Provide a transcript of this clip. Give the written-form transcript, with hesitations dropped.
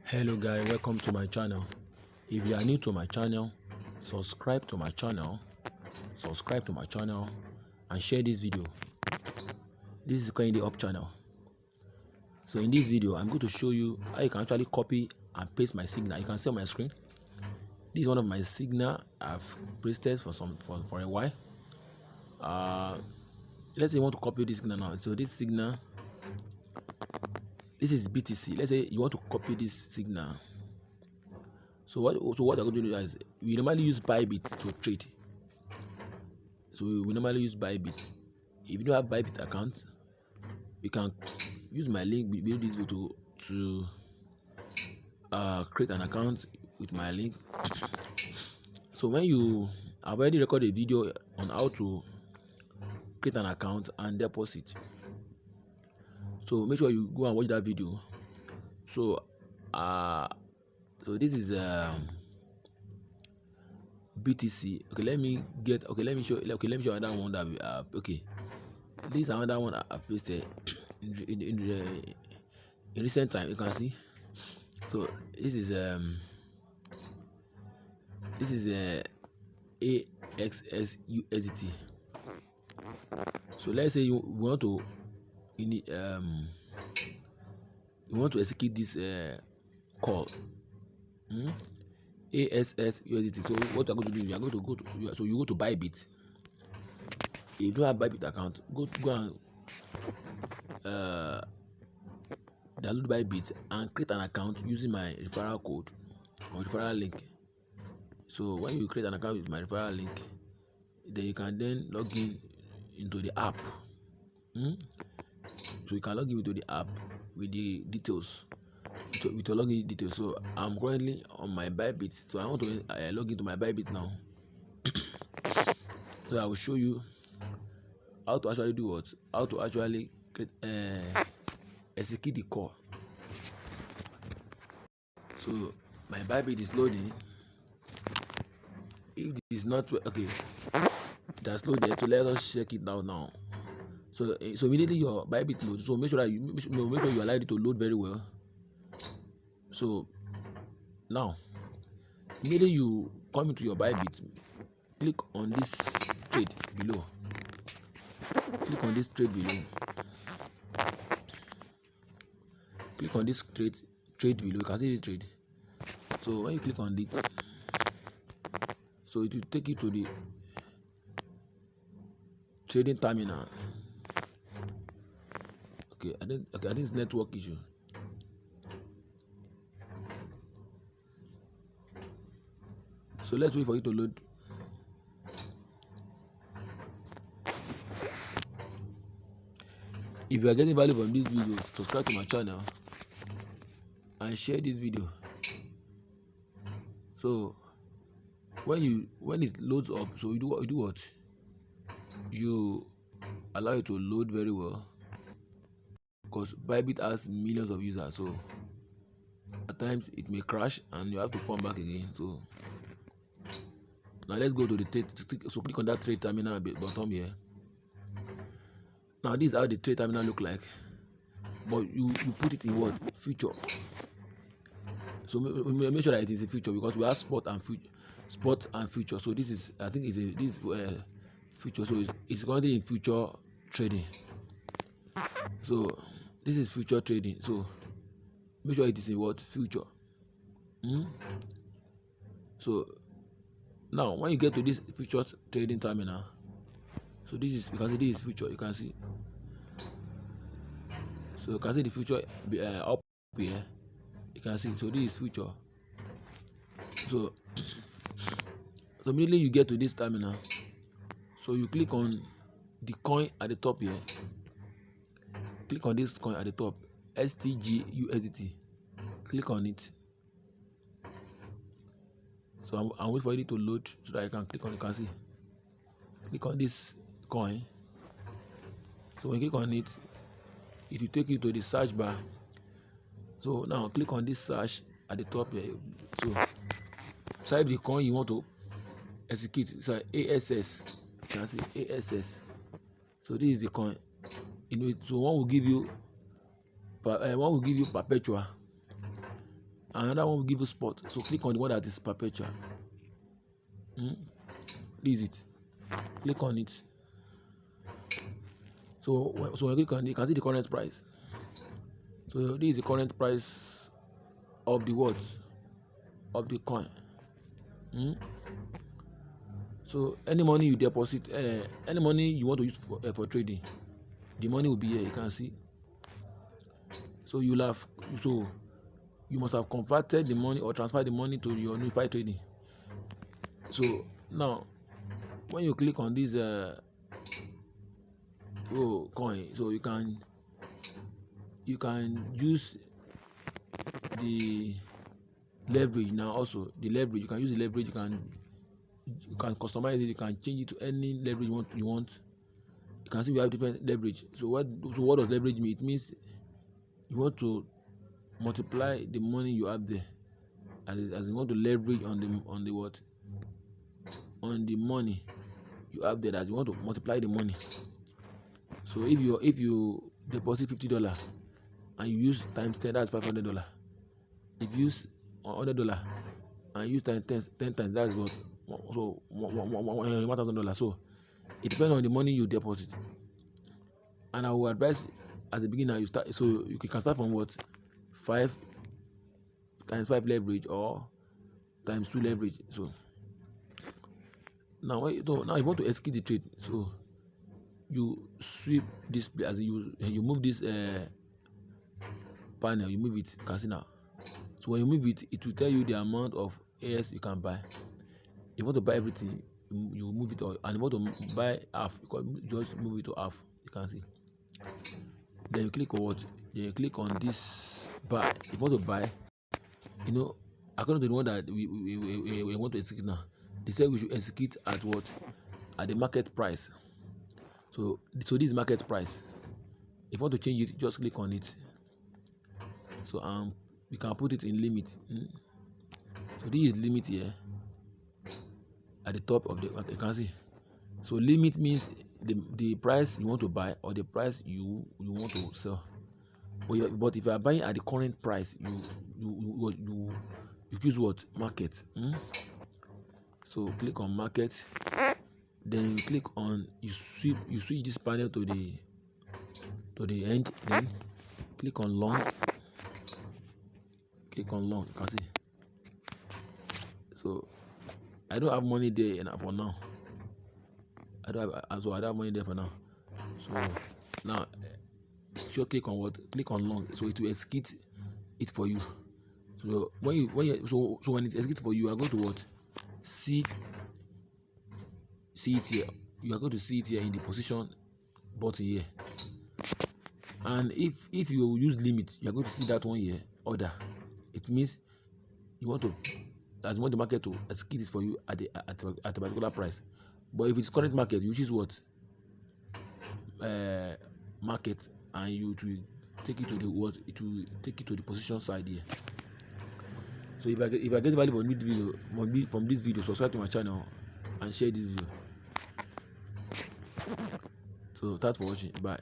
Hello guys, welcome to my channel. If you are new to my channel, subscribe to my channel and share this video. This is currently up channel. So in this video I'm going to show you how you can actually copy and paste my signal. You can see on my screen, this is one of my signal I've pasted for a while. Let's say you want to copy this signal now. So this signal, this is BTC. Let's say you want to copy this signal. So what I'm going to do is we normally use Bybit to trade. So we normally use Bybit. If you don't have Bybit account, you can use my link below this video to create an account with my link. So when you have already recorded a video on how to create an account and deposit, so make sure you go and watch that video. So this is BTC. Let me show another one that we have. This is another one I pasted in recent time. You can see. So this is AXS USDT. So let's say you want to execute this call. ASS USDT. So what you're going to do, you are going to go to Bybit. If you don't have Bybit account, go and download Bybit and create an account using my referral code or referral link. So when you create an account with my referral link, then you can then log in into the app. So you can log in into the app with the details, with your login details. So I'm currently on my Bybit, so I want to log into my Bybit now. So I will show you how to actually do what, how to actually create, execute the call. So my Bybit is loading. If it is not okay, that's loaded. So let us check it out now. So immediately your Bybit loads. So make sure you allow it to load very well. So now immediately you come into your Bybit, click on this trade below. Click on this trade below. Click on this trade below. You can see this trade. So when you click on it, so it will take you to the trading terminal. I think it's network issue. So let's wait for it to load. If you are getting value from this video, subscribe to my channel and share this video. So when it loads up, so you do what? You allow it to load very well, because Bybit has millions of users, so at times it may crash and you have to come back again. So now let's go to the trade. So click on that trade terminal at the bottom here. Now this is how the trade terminal look like, but you put it in what? Future. So make sure that it is a future, because we have spot and future. So this is, I think this future. So it's currently in future trading. So this is future trading. So make sure it is in what? Future. So now when you get to this future trading terminal, so this is, because this is future, you can see. So you can see the future up here. You can see. So this is future. So immediately you get to this terminal, so you click on the coin at the top here. Click on this coin at the top, STG USDT. Click on it. So I'm waiting for it to load so that I can click on it. You can see. Click on this coin. So when you click on it, it will take you to the search bar. So now click on this search at the top here. So type the coin you want to execute. So ASS. You can see ASS. So this is the coin. So one will give you perpetual. Another one will give you spot. So click on the one that is perpetual. This is it. Click on it. So when you click on it, you can see the current price. So this is the current price of the what? Of the coin. So any money you deposit, any money you want to use for trading, the money will be here. You can see. So you must have converted the money or transferred the money to your unified trading. So now when you click on this coin, so you can use the leverage. Now also the leverage, you can use the leverage. You can customize it. You can change it to any leverage you want. You can see we have different leverage. So what does leverage mean? It means you want to multiply the money you have there, as you want to leverage on the what? On the money you have there, that you want to multiply the money. So if you deposit $50 and you use times 10, that's $500. If you use $100 and use times 10 times, that's what? So $1,000. So it depends on the money you deposit. And I will advise at the beginner you start. So you can start from what? 5 times 5 leverage or times 2 leverage. So now you want to execute the trade. So you sweep this as you move this panel. You move it. You can see now. So when you move it, it will tell you the amount of AS you can buy. If you want to buy everything, you move it, and if you want to buy half, you just move it to half. You can see. Then you click on what? Then you click on this buy. If you want to buy, according to the one that we want to execute now, they said we should execute at what? At the market price. So this is market price. If you want to change it, just click on it. So we can put it in limit. So this is limit here at the top of you can see. So limit means the price you want to buy or the price you want to sell. But if you are buying at the current price, you choose what? Market. So click on market. Then you click on you switch this panel to the end. Then click on long. Click on long. You can see. So I don't have money there for now. I don't have money there for now. So now sure click on what? Click on long. So it will execute it for you. So when it executes for you, you are going to what? See it here. You are going to see it here in the position button here. And if you use limit, you are going to see that one here, order. It means you want the market to execute it for you at a particular price. But if it's current market, you choose what? Market, and it will take it to the what? It will take it to the position side here. So if I get value from this video, subscribe to my channel and share this video. So thanks for watching. Bye.